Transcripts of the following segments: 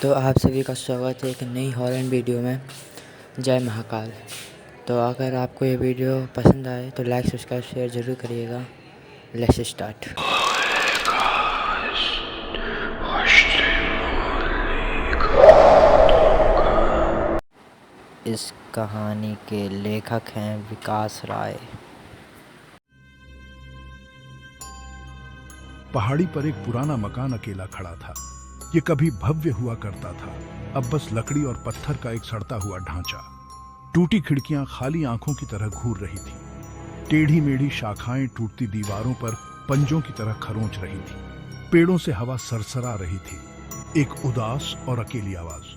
तो आप सभी का स्वागत है एक नई हॉरर वीडियो में। जय महाकाल। तो अगर आपको ये वीडियो पसंद आए तो लाइक सब्सक्राइब शेयर ज़रूर करिएगा। Let's start. इस कहानी के लेखक हैं विकास राय। पहाड़ी पर एक पुराना मकान अकेला खड़ा था। ये कभी भव्य हुआ करता था, अब बस लकड़ी और पत्थर का एक सड़ता हुआ ढांचा। टूटी खिड़कियां खाली आंखों की तरह घूर रही थी। टेढ़ी मेढ़ी शाखाएं टूटती दीवारों पर पंजों की तरह खरोंच रही थी। पेड़ों से हवा सरसरा रही थी। एक उदास और अकेली आवाज।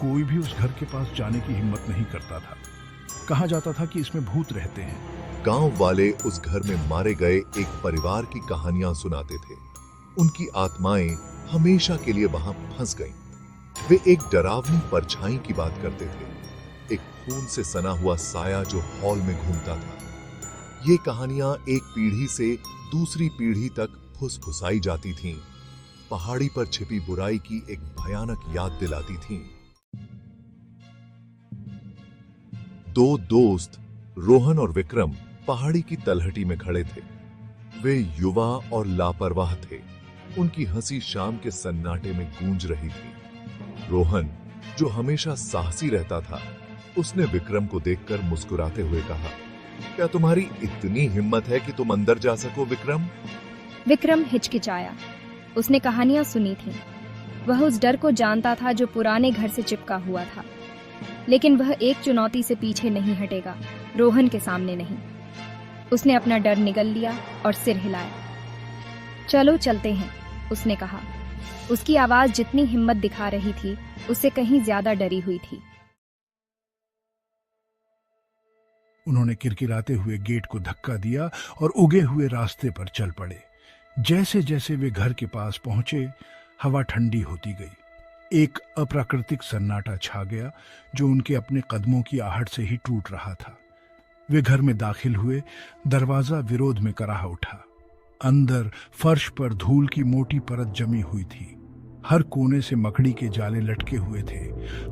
कोई भी उस घर के पास जाने की हिम्मत नहीं करता था। कहा जाता था कि इसमें भूत रहते हैं। गांव वाले उस घर में मारे गए एक परिवार की कहानियां सुनाते थे। उनकी आत्माएं हमेशा के लिए वहां फंस गईं। वे एक डरावनी परछाई की बात करते थे, एक खून से सना हुआ साया जो हॉल में घूमता था। ये कहानियां एक पीढ़ी से दूसरी पीढ़ी तक फुसफुसाई जाती थीं। पहाड़ी पर छिपी बुराई की एक भयानक याद दिलाती थीं। दो दोस्त रोहन और विक्रम पहाड़ी की तलहटी में खड़े थे। वे युवा और लापरवाह थे। उनकी हंसी शाम के सन्नाटे में गूंज रही थी। रोहन, जो हमेशा साहसी रहता था, उसने विक्रम को देखकर मुस्कुराते हुए कहा, क्या तुम्हारी इतनी हिम्मत है कि तुम अंदर जा सको विक्रम? विक्रम हिचकिचाया। उसने कहानियां सुनी थीं। वह उस डर को जानता था जो पुराने घर से चिपका हुआ था, लेकिन वह एक चुनौती से पीछे नहीं हटेगा, रोहन के सामने नहीं। उसने अपना डर निगल लिया और सिर हिलाया। चलो चलते हैं, उसने कहा। उसकी आवाज जितनी हिम्मत दिखा रही थी, उससे कहीं ज्यादा डरी हुई थी। उन्होंने किरकिराते हुए गेट को धक्का दिया और उगे हुए रास्ते पर चल पड़े। जैसे जैसे वे घर के पास पहुंचे, हवा ठंडी होती गई। एक अप्राकृतिक सन्नाटा छा गया जो उनके अपने कदमों की आहट से ही टूट रहा था। वे घर में दाखिल हुए। दरवाजा विरोध में कराह उठा। अंदर फर्श पर धूल की मोटी परत जमी हुई थी। हर कोने से मकड़ी के जाले लटके हुए थे।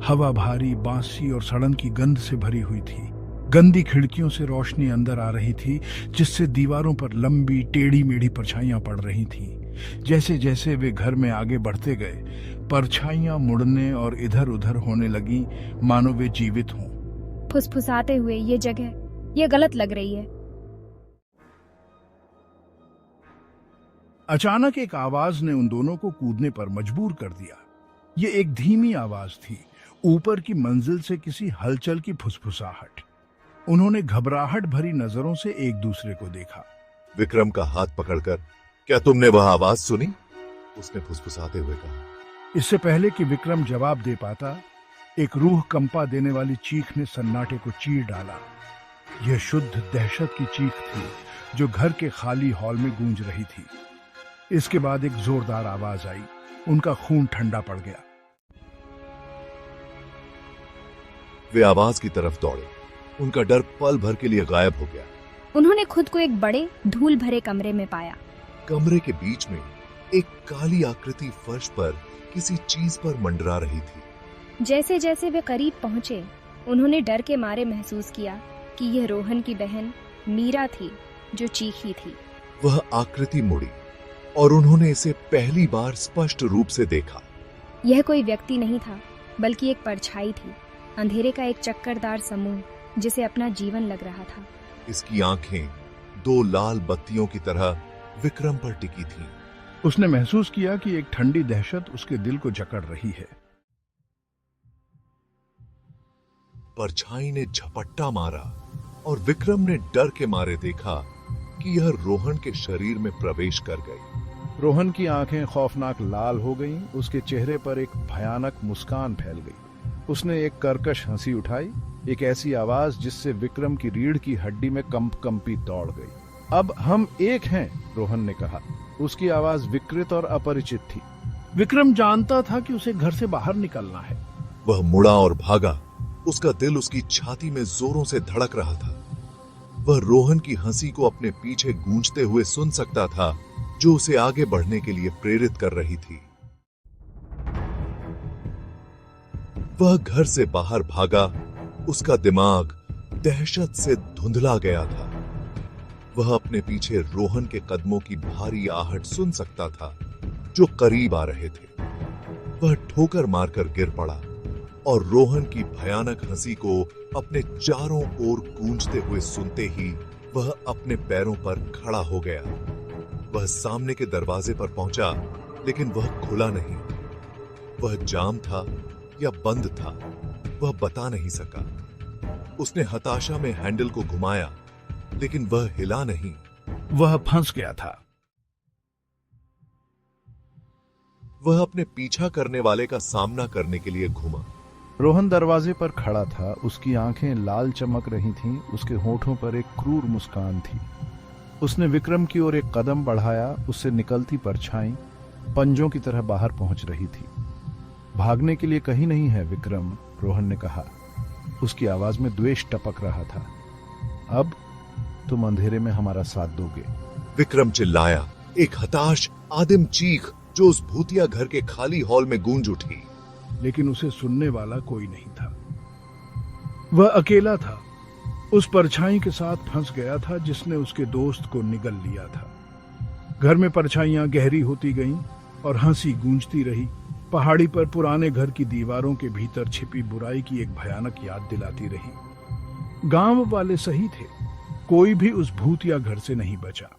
हवा भारी, बांसी और सड़न की गंध से भरी हुई थी। गंदी खिड़कियों से रोशनी अंदर आ रही थी, जिससे दीवारों पर लंबी टेढ़ी मेढ़ी परछाइयां पड़ रही थीं। जैसे जैसे वे घर में आगे बढ़ते गए, परछाइयां मुड़ने और इधर उधर होने लगी, मानो वे जीवित हों। फुसफुसाते हुए, ये जगह ये गलत लग रही है। अचानक एक आवाज ने उन दोनों को कूदने पर मजबूर कर दिया। ये एक धीमी आवाज थी, ऊपर की मंजिल से किसी हलचल की फुसफुसाहट। उन्होंने घबराहट भरी नजरों से एक दूसरे को देखा। विक्रम का हाथ पकड़कर, क्या तुमने वह आवाज सुनी? उसने फुसफुसाते हुए कहा। इससे पहले कि विक्रम जवाब दे पाता, एक रूह कंपा देने वाली चीख ने सन्नाटे को चीर डाला। यह शुद्ध दहशत की चीख थी जो घर के खाली हॉल में गूंज रही थी। इसके बाद एक जोरदार आवाज आई। उनका खून ठंडा पड़ गया। वे आवाज की तरफ दौड़े। उनका डर पल भर के लिए गायब हो गया। उन्होंने खुद को एक बड़े धूल भरे कमरे में पाया। कमरे के बीच में एक काली आकृति फर्श पर किसी चीज पर मंडरा रही थी। जैसे जैसे वे करीब पहुंचे, उन्होंने डर के मारे महसूस किया कि यह रोहन की बहन मीरा थी जो चीखी थी। वह आकृति मुड़ी और उन्होंने इसे पहली बार स्पष्ट रूप से देखा। यह कोई व्यक्ति नहीं था, बल्कि एक परछाई थी, अंधेरे का एक चक्करदार समूह जिसे अपना जीवन लग रहा था। इसकी आंखें दो लाल बत्तियों की तरह विक्रम पर टिकी थीं। उसने महसूस किया कि एक ठंडी दहशत उसके दिल को जकड़ रही है। परछाई ने झपट्टा मारा और विक्रम ने डर के मारे देखा कि यह रोहन के शरीर में प्रवेश कर गई। रोहन की आंखें खौफनाक लाल हो गईं। उसके चेहरे पर एक भयानक मुस्कान फैल गई। उसने एक कर्कश हंसी उठाई, एक ऐसी आवाज जिससे विक्रम की रीढ़ की हड्डी में कंपी दौड़ गई। अब हम एक हैं, रोहन ने कहा। उसकी आवाज विकृत और अपरिचित थी। विक्रम जानता था कि उसे घर से बाहर निकलना है। वह मुड़ा और भागा। उसका दिल उसकी छाती में जोरों से धड़क रहा था। वह रोहन की हंसी को अपने पीछे गूंजते हुए सुन सकता था, जो उसे आगे बढ़ने के लिए प्रेरित कर रही थी। वह घर से बाहर भागा। उसका दिमाग दहशत से धुंधला गया था। वह अपने पीछे रोहन के कदमों की भारी आहट सुन सकता था जो करीब आ रहे थे। वह ठोकर मारकर गिर पड़ा और रोहन की भयानक हंसी को अपने चारों ओर गूंजते हुए सुनते ही वह अपने पैरों पर खड़ा हो गया। वह सामने के दरवाजे पर पहुंचा, लेकिन वह खुला नहीं। वह जाम था या बंद था, वह बता नहीं सका। उसने हताशा में हैंडल को घुमाया, लेकिन वह हिला नहीं। वह फंस गया था। वह अपने पीछा करने वाले का सामना करने के लिए घूमा। रोहन दरवाजे पर खड़ा था। उसकी आंखें लाल चमक रही थीं। उसके होठों पर एक क्रूर मुस्कान थी। उसने विक्रम की ओर एक कदम बढ़ाया। उससे निकलती परछाई पंजों की तरह बाहर पहुंच रही थी। भागने के लिए कहीं नहीं है विक्रम, रोहन ने कहा। उसकी आवाज में द्वेष टपक रहा था। अब तुम अंधेरे में हमारा साथ दोगे? विक्रम चिल्लाया, एक हताश आदिम चीख जो उस भूतिया घर के खाली हॉल में गूंज उठी। लेकिन उसे सुनने वाला कोई नहीं था। वह अकेला था। उस परछाई के साथ फंस गया था जिसने उसके दोस्त को निगल लिया था। घर में परछाइयां गहरी होती गईं और हंसी गूंजती रही। पहाड़ी पर पुराने घर की दीवारों के भीतर छिपी बुराई की एक भयानक याद दिलाती रही। गांव वाले सही थे, कोई भी उस भूतिया घर से नहीं बचा।